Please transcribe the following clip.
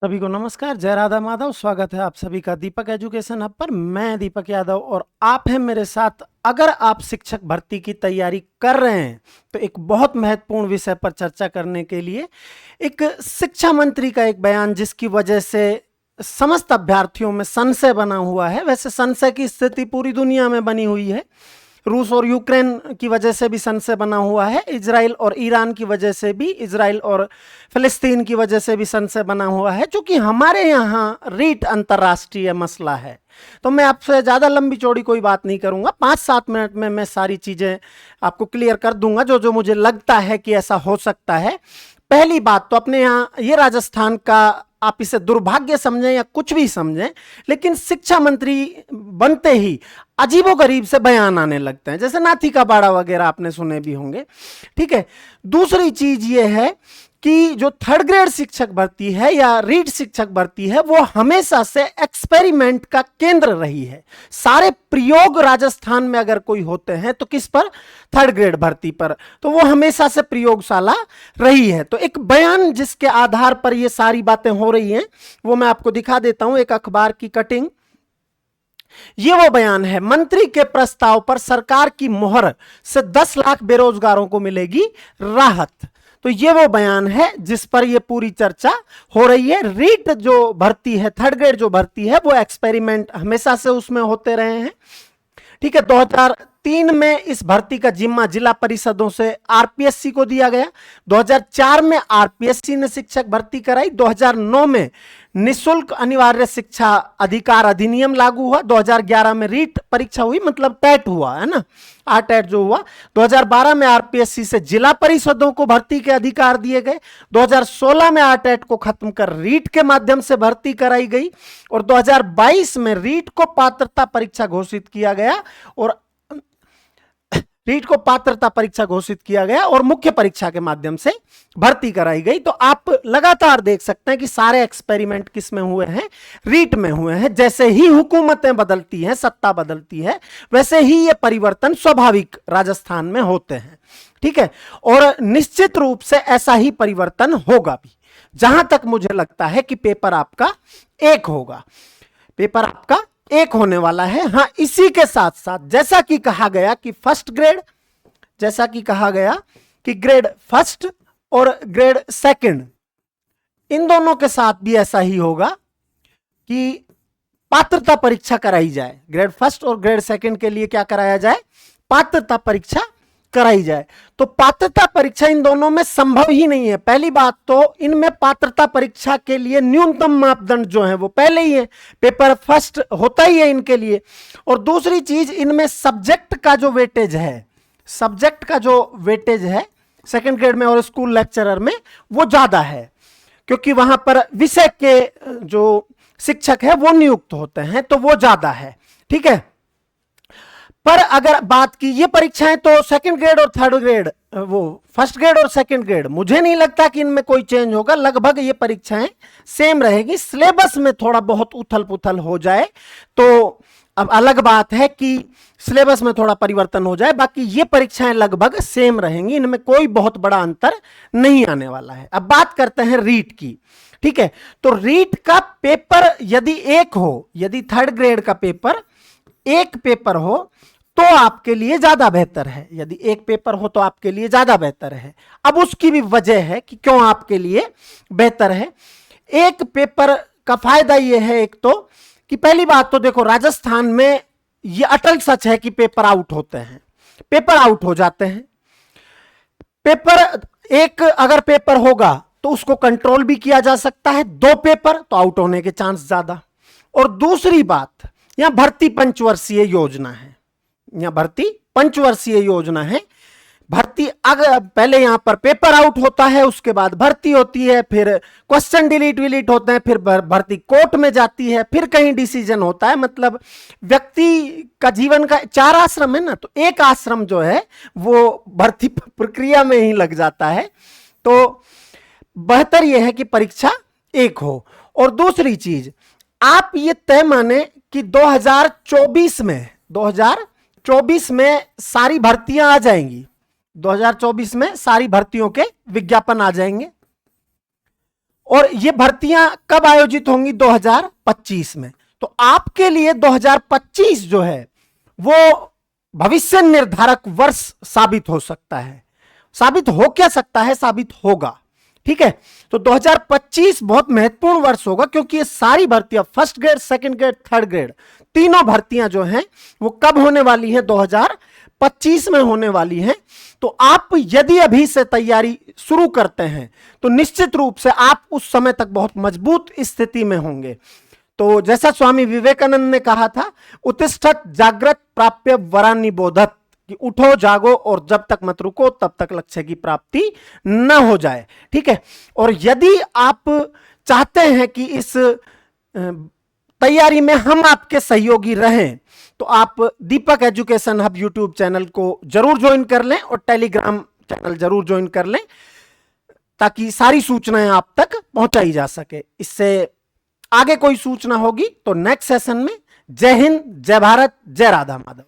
सभी को नमस्कार, जय राधा माधव। स्वागत है आप सभी का दीपक एजुकेशन हब पर। मैं दीपक यादव और आप हैं मेरे साथ। अगर आप शिक्षक भर्ती की तैयारी कर रहे हैं तो एक बहुत महत्वपूर्ण विषय पर चर्चा करने के लिए एक शिक्षा मंत्री का एक बयान, जिसकी वजह से समस्त अभ्यर्थियों में संशय बना हुआ है। वैसे संशय की स्थिति पूरी दुनिया में बनी हुई है। रूस और यूक्रेन की वजह से भी संशय बना हुआ है, इजराइल और ईरान की वजह से भी, इजराइल और फिलिस्तीन की वजह से भी संशय बना हुआ है, जो कि हमारे यहाँ रीट अंतर्राष्ट्रीय मसला है। तो मैं आपसे ज़्यादा लंबी चौड़ी कोई बात नहीं करूंगा, 5-7 मिनट में मैं सारी चीज़ें आपको क्लियर कर दूंगा जो जो मुझे लगता है कि ऐसा हो सकता है। पहली बात तो अपने यहाँ ये राजस्थान का, आप इसे दुर्भाग्य समझें या कुछ भी समझें, लेकिन शिक्षा मंत्री बनते ही अजीबोगरीब से बयान आने लगते हैं, जैसे नाथी का बाड़ा वगैरह आपने सुने भी होंगे। ठीक है। दूसरी चीज ये है कि जो थर्ड ग्रेड शिक्षक भर्ती है या रीट शिक्षक भर्ती है, वो हमेशा से एक्सपेरिमेंट का केंद्र रही है। सारे प्रयोग राजस्थान में अगर कोई होते हैं तो किस पर? थर्ड ग्रेड भर्ती पर। तो वो हमेशा से प्रयोगशाला रही है। तो एक बयान जिसके आधार पर ये सारी बातें हो रही हैं, वो मैं आपको दिखा देता हूं, एक अखबार की कटिंग। ये वो बयान है, मंत्री के प्रस्ताव पर सरकार की मोहर से 10 लाख बेरोजगारों को मिलेगी राहत। तो ये वो बयान है जिस पर ये पूरी चर्चा हो रही है। रीट जो भर्ती है, थर्ड ग्रेड जो भर्ती है, वो एक्सपेरिमेंट हमेशा से उसमें होते रहे हैं। ठीक है। 2003 में इस भर्ती का जिम्मा जिला परिषदों से आरपीएससी को दिया गया। 2004 में आरपीएससी ने शिक्षक भर्ती कराई। 2009 में निशुल्क अनिवार्य शिक्षा अधिकार अधिनियम लागू हुआ। 2011 में रीट परीक्षा हुई, मतलब टेट हुआ, है ना, आरटेट जो हुआ। 2012 में आरपीएससी से जिला परिषदों को भर्ती के अधिकार दिए गए। 2016 में आरटेट को खत्म कर रीट के माध्यम से भर्ती कराई गई और 2022 में रीट को पात्रता परीक्षा घोषित किया गया और रीट को पात्रता परीक्षा घोषित किया गया और मुख्य परीक्षा के माध्यम से भर्ती कराई गई। तो आप लगातार देख सकते हैं कि सारे एक्सपेरिमेंट किस में हुए हैं? रीट में हुए हैं। जैसे ही हुकूमतें बदलती हैं, सत्ता बदलती है, वैसे ही ये परिवर्तन स्वाभाविक राजस्थान में होते हैं। ठीक है। और निश्चित रूप से ऐसा ही परिवर्तन होगा भी। जहां तक मुझे लगता है कि पेपर आपका एक होगा, पेपर आपका एक होने वाला है। हां, इसी के साथ साथ जैसा कि कहा गया कि फर्स्ट ग्रेड, जैसा कि कहा गया कि ग्रेड फर्स्ट और ग्रेड सेकंड, इन दोनों के साथ भी ऐसा ही होगा कि पात्रता परीक्षा कराई जाए। ग्रेड फर्स्ट और ग्रेड सेकंड के लिए क्या कराया जाए? पात्रता परीक्षा कराई जाए। तो पात्रता परीक्षा इन दोनों में संभव ही नहीं है। पहली बात तो इनमें पात्रता परीक्षा के लिए न्यूनतम मापदंड जो है वो पहले ही है, पेपर फर्स्ट होता ही है इनके लिए। और दूसरी चीज, इनमें सब्जेक्ट का जो वेटेज है, सब्जेक्ट का जो वेटेज है सेकंड ग्रेड में और स्कूल लेक्चरर में, वो ज्यादा है, क्योंकि वहां पर विषय के जो शिक्षक है वो नियुक्त होते हैं, तो वो ज्यादा है। ठीक है। पर अगर बात की ये परीक्षाएं, तो सेकंड ग्रेड और थर्ड ग्रेड, वो फर्स्ट ग्रेड और सेकंड ग्रेड, मुझे नहीं लगता कि इनमें कोई चेंज होगा। लगभग ये परीक्षाएं सेम रहेगी। सिलेबस में थोड़ा बहुत उथल पुथल हो जाए तो अब अलग बात है कि सिलेबस में थोड़ा परिवर्तन हो जाए, बाकी ये परीक्षाएं लगभग सेम रहेंगी। इनमें कोई बहुत बड़ा अंतर नहीं आने वाला है। अब बात करते हैं रीट की। ठीक है। तो रीट का पेपर यदि एक हो, यदि थर्ड ग्रेड का पेपर एक पेपर हो तो आपके लिए ज्यादा बेहतर है। यदि एक पेपर हो तो आपके लिए ज्यादा बेहतर है। अब उसकी भी वजह है कि क्यों आपके लिए बेहतर है। एक पेपर का फायदा यह है, एक तो कि पहली बात तो देखो, राजस्थान में यह अटल सच है कि पेपर आउट होते हैं, पेपर आउट हो जाते हैं। पेपर एक अगर पेपर होगा तो उसको कंट्रोल भी किया जा सकता है। दो पेपर तो आउट होने के चांस ज्यादा। और दूसरी बात, यहां भर्ती पंचवर्षीय योजना है, यहां भर्ती पंचवर्षीय योजना है। भर्ती अगर पहले यहां पर पेपर आउट होता है, उसके बाद भर्ती होती है, फिर क्वेश्चन डिलीट विलीट होते हैं, फिर भर्ती कोर्ट में जाती है, फिर कहीं डिसीजन होता है। मतलब व्यक्ति का जीवन का 4 आश्रम है ना, तो एक आश्रम जो है वो भर्ती प्रक्रिया में ही लग जाता है। तो बेहतर यह है कि परीक्षा एक हो। और दूसरी चीज, आप ये तय माने कि 2024 में सारी भर्तियां आ जाएंगी। 2024 में सारी भर्तियों के विज्ञापन आ जाएंगे और ये भर्तियां कब आयोजित होंगी? 2025 में। तो आपके लिए 2025 जो है वो भविष्य निर्धारक वर्ष साबित हो सकता है। साबित हो क्या सकता है? साबित होगा। ठीक है, तो 2025 बहुत महत्वपूर्ण वर्ष होगा, क्योंकि ये सारी भर्तियां, first grade, second grade, third grade, तीनों भर्तियां जो हैं वो कब होने वाली हैं? 2025 में होने वाली हैं। तो आप यदि अभी से तैयारी शुरू करते हैं तो निश्चित रूप से आप उस समय तक बहुत मजबूत स्थिति में होंगे। तो जैसा स्वामी विवेकानंद ने कहा था, उत्तिष्ठत जागृत प्राप्य वरानि बोधत, कि उठो जागो और जब तक मत रुको तब तक लक्ष्य की प्राप्ति न हो जाए। ठीक है, और यदि आप चाहते हैं कि इस तैयारी में हम आपके सहयोगी रहें तो आप दीपक एजुकेशन हब यूट्यूब चैनल को जरूर ज्वाइन कर लें और टेलीग्राम चैनल जरूर ज्वाइन कर लें, ताकि सारी सूचनाएं आप तक पहुंचाई जा सके। इससे आगे कोई सूचना होगी तो नेक्स्ट सेशन में। जय हिंद, जय भारत, जय राधा माधव।